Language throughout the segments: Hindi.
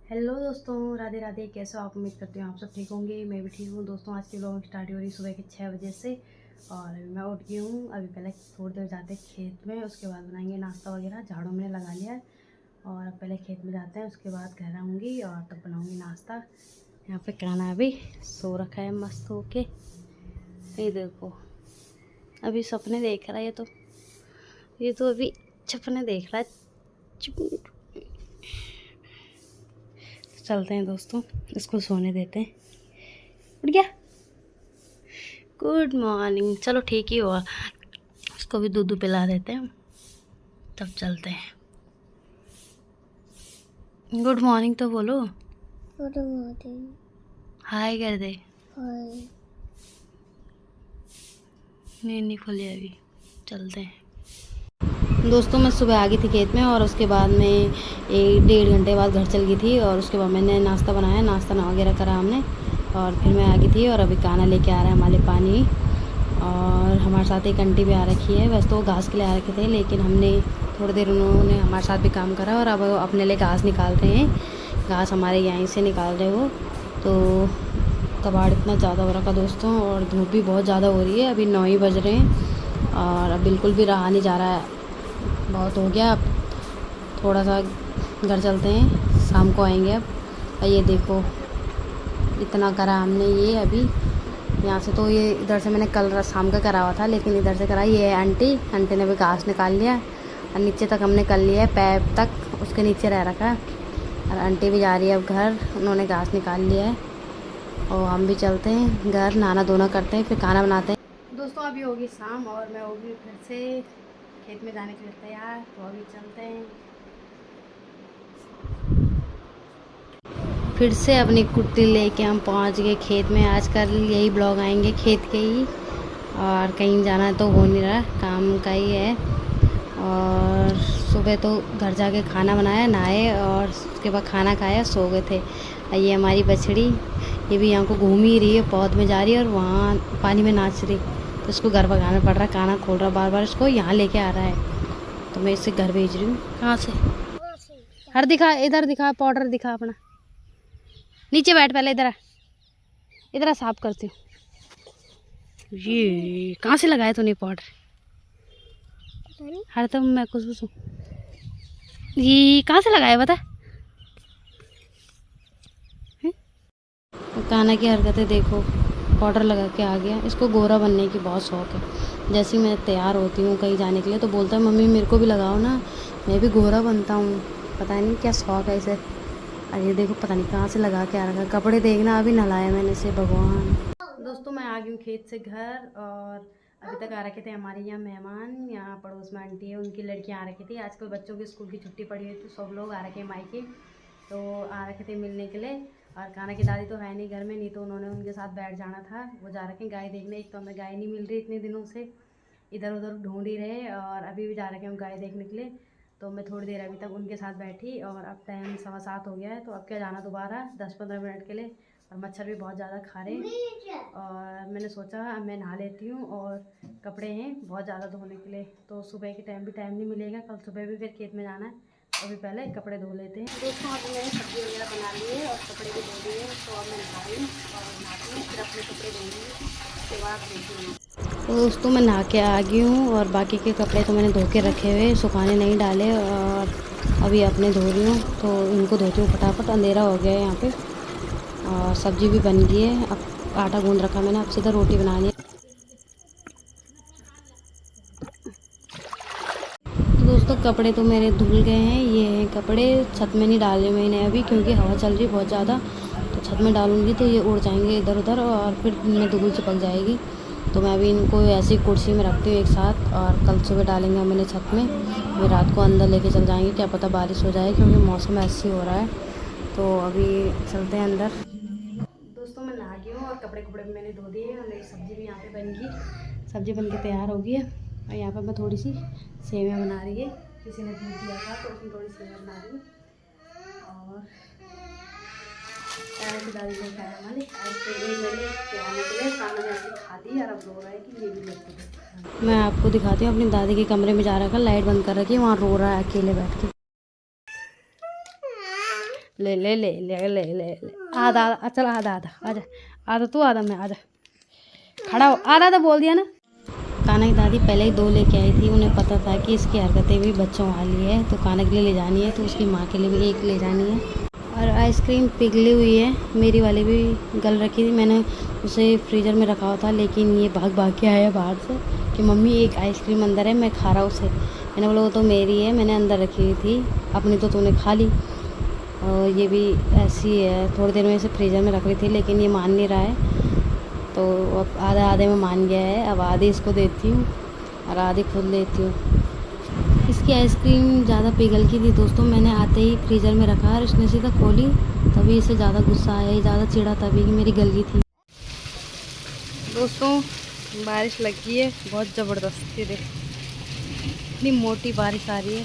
हेलो दोस्तों, राधे राधे। कैसे हो आप? उम्मीद करती हूँ आप सब ठीक होंगे। मैं भी ठीक हूँ दोस्तों। आज की व्लॉग स्टार्ट हो रही सुबह के 6 बजे से और अभी मैं उठ गई हूँ। अभी पहले थोड़ी देर जाते हैं खेत में, उसके बाद बनाएंगे नाश्ता वगैरह। झाड़ू मैंने लगा लिया है और अब पहले खेत में जाते हैं, उसके बाद घर आऊँगी और तब बनाऊँगी नाश्ता। यहाँ पे काना अभी सो रखा है मस्त होके। ये देखो अभी सपने देख रहा है। ये तो अभी सपने देख रहा है। चलते हैं दोस्तों, इसको सोने देते हैं। उठ गया। Good morning. चलो ठीक ही हुआ, उसको भी दूध पिला देते हैं, तब चलते हैं। गुड मॉर्निंग तो बोलो। Good morning. हाय कर दे। हाय। नींद नहीं खुली अभी, चलते हैं दोस्तों। मैं सुबह आ गई थी खेत में और उसके बाद में 1-1.5 घंटे बाद घर चल गई थी और उसके बाद मैंने नाश्ता बनाया, नाश्ता वगैरह करा हमने और फिर मैं आ गई थी। और अभी काना लेके आ रहा है हमारे पानी और हमारे साथ एक आंटी भी आ रखी है। वैसे तो वो घास के लिए आ रखे थे, लेकिन हमने थोड़ी देर उन्होंने हमारे साथ भी काम करा और अब अपने लिए घास निकाल रहे हैं। घास हमारे यहीं से निकाल रहे हो। तो कबाड़ इतना ज़्यादा हो रखा दोस्तों और धूप भी बहुत ज़्यादा हो रही है। अभी 9 ही बज रहे हैं और अब बिल्कुल भी रहा नहीं जा रहा है, बहुत हो गया। अब थोड़ा सा घर चलते हैं, शाम को आएंगे अब। और ये देखो इतना करा हमने ये अभी यहाँ से। तो ये इधर से मैंने कल शाम का करा हुआ था, लेकिन इधर से करा। ये आंटी ने भी घास निकाल लिया और नीचे तक हमने कर लिया है, पैप तक उसके नीचे रह रखा है। और आंटी भी जा रही है अब घर, उन्होंने घास निकाल लिया है। और हम भी चलते हैं घर, नहाना धोना करते हैं, फिर खाना बनाते हैं दोस्तों। अभी होगी शाम और मैं होगी फिर से खेत में जाने के लिए तैयार। तो अभी चलते हैं फिर से अपनी कुट्टी लेके हम पहुंच गए खेत में। आजकल यही ब्लॉग आएंगे खेत के ही, और कहीं जाना तो हो नहीं रहा, काम का ही है। और सुबह तो घर जाके खाना बनाया, नहाए और उसके बाद खाना खाया, सो गए थे। और ये हमारी बछड़ी, ये भी यहाँ को घूम ही रही है, पौध में जा रही है और वहाँ पानी में नाच रही। तो इसको घर भगाना पड़ रहा है, काना खोल रहा बार बार, इसको यहाँ लेके आ रहा है। तो मैं इसे घर भेज रही हूँ। कहाँ से? हर दिखा, इधर दिखा, पाउडर दिखा अपना। नीचे बैठ, पहले इधर आ, इधर साफ करती हूँ। ये कहाँ से लगाया तूने पाउडर? हर तो मैं कुछ ये कहाँ से लगाया बता। काना की हरकतें देखो, पाउडर लगा के आ गया। इसको गोरा बनने की बहुत शौक है। जैसे ही मैं तैयार होती हूँ कहीं जाने के लिए तो बोलता है मम्मी मेरे को भी लगाओ ना, मैं भी गोरा बनता हूँ। पता नहीं क्या शौक है इसे। और ये देखो पता नहीं कहाँ से लगा के आ रखा है। कपड़े देखना, अभी नहलाया मैंने इसे, भगवान। दोस्तों मैं आ गई हूँ खेत से घर और अभी तक आ रखे थे हमारे यहाँ मेहमान। यहाँ पड़ोस में आंटी है, उनकी लड़कियाँ आ रखी थी। आजकल बच्चों की स्कूल की छुट्टी पड़ी हुई थी, सब लोग आ रखे हैं मायके, तो आ रखे थे मिलने के लिए। और खाना की दादी तो है नहीं घर में, नहीं तो उन्होंने उनके साथ बैठ जाना था। वो जा रखे हैं गाय देखने। एक तो हमें गाय नहीं मिल रही इतने दिनों से, इधर उधर ढूंढ ही रहे और अभी भी जा रखे हैं हम गाय देखने के लिए। तो मैं थोड़ी देर अभी तक उनके साथ बैठी और अब टाइम 7:15 हो गया है। तो अब क्या जाना दोबारा 10-15 मिनट के लिए। और मच्छर भी बहुत ज़्यादा खा रहे हैं और मैंने सोचा मैं नहा लेती हूँ और कपड़े हैं बहुत ज़्यादा धोने के लिए। तो सुबह के टाइम भी टाइम नहीं मिलेगा, कल सुबह भी फिर खेत में जाना है। अभी पहले कपड़े धो लेते हैं दोस्तों। अभी मैंने सब्ज़ी वगैरह बना ली है और कपड़े भी धो दिए, तो अब मैं नहा रही हूँ और नहाती हूँ, फिर अपने कपड़े धोऊँगी, उसके बाद देखूँगी। तो दोस्तों मैं नहा के आ गई हूँ और बाकी के कपड़े तो मैंने धो के रखे हुए, सुखाने नहीं डाले। और अभी अपने धो रही हूँ, तो इनको धोती हूँ फटाफट। अंधेरा हो गया है यहाँ पे और सब्ज़ी भी बन गई है। अब आटा गूँध रखा मैंने, अब सीधा रोटी बनानी है दोस्तों। कपड़े तो मेरे धुल गए हैं। ये हैं कपड़े, छत में नहीं डाले मैंने अभी क्योंकि हवा चल रही है बहुत ज़्यादा। तो छत में डालूंगी तो ये उड़ जाएंगे इधर उधर और फिर इनमें धूल चिपक जाएगी। तो मैं अभी इनको ऐसी कुर्सी में रखती हूँ एक साथ और कल सुबह डालेंगे मैंने छत में। फिर रात को अंदर लेके चल जाएंगे, क्या पता बारिश हो जाए क्योंकि मौसम ऐसे ही हो रहा है। तो अभी चलते हैं अंदर। दोस्तों मैं नहा गई हूँ और कपड़े कपड़े भी मैंने धो दिए और मेरी सब्ज़ी भी यहाँ पे बन गई। सब्ज़ी बन के तैयार हो गई है और यहाँ पर मैं थोड़ी सी सेवइयाँ बना रही है। किसी ने दूध दिया था तो उसमें थोड़ी सेवइयाँ बना रही हूँ। और काना की दादी ने खाया हमारे मैंने खिलाने के लिए। काना ने ऐसे खा दी और अब रो रहा है कि ये भी लगती। मैं आपको दिखाती हूँ, अपनी दादी के कमरे में जा रखा, लाइट बंद कर रखी है, वहाँ रो रहा है अकेले बैठ के। ले ले ले ले ले ले ले आधा आधा चल आधा आधा आजा आधा तू आधा मैं आजा खड़ा हो आधा आधा बोल दिया ना। कान्हा की दादी पहले ही 2 लेके आई थी, उन्हें पता था कि इसकी हरकतें भी बच्चों वाली है तो कान्हा के लिए ले जानी है, तो उसकी माँ के लिए भी 1 ले जानी है। और आइसक्रीम पिघली हुई है, मेरी वाली भी गल रखी थी, मैंने उसे फ्रीज़र में रखा हुआ था, लेकिन ये भाग भाग के आया बाहर से कि मम्मी 1 आइसक्रीम अंदर है, मैं खा रहा हूँ उसे। मैंने बोला वो तो मेरी है, मैंने अंदर रखी हुई थी, अपनी तो तूने खा ली। और ये भी ऐसी है, थोड़ी देर में इसे फ्रीज़र में रख रही थी लेकिन ये मान नहीं रहा है, तो अब आधे आधे में मान गया है। अब आधी इसको देती हूँ और आधी खुद लेती हूँ। इसकी आइसक्रीम ज़्यादा पिघल की थी दोस्तों, मैंने आते ही फ्रीज़र में रखा और इसने सीधा खोली, तभी इसे ज़्यादा गुस्सा आया, ये ज़्यादा चिढ़ा तभी कि मेरी गल गई थी। दोस्तों बारिश लगी है बहुत ज़बरदस्ती, देख इतनी मोटी बारिश आ रही है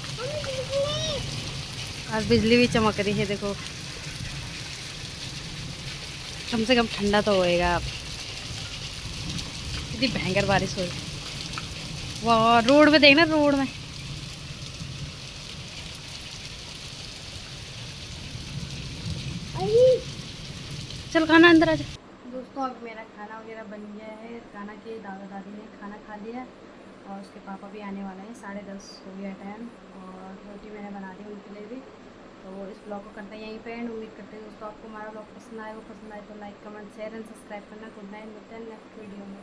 और बिजली भी चमक रही है, देखो कम से कम ठंडा तो होएगा। अब इतनी भयंकर बारिश हो रही है, वाह रोड में देखना, रोड में चल खाना अंदर आ जा। दोस्तों अब मेरा खाना वगैरह बन गया है, खाना के दादा दादी ने खाना खा लिया और उसके पापा भी आने वाले हैं, 10:30 हो गया टाइम, और रोटी मैंने बना दी उनके लिए भी। तो इस ब्लॉग को करते हैं यहीं पे एंड। उम्मीद करते हैं दोस्तों आपको हमारा ब्लॉग पसंद आए, वो पसंद आए तो like comment share and subscribe करना। गुड नाइट, मिलते हैं नेक्स्ट वीडियो में।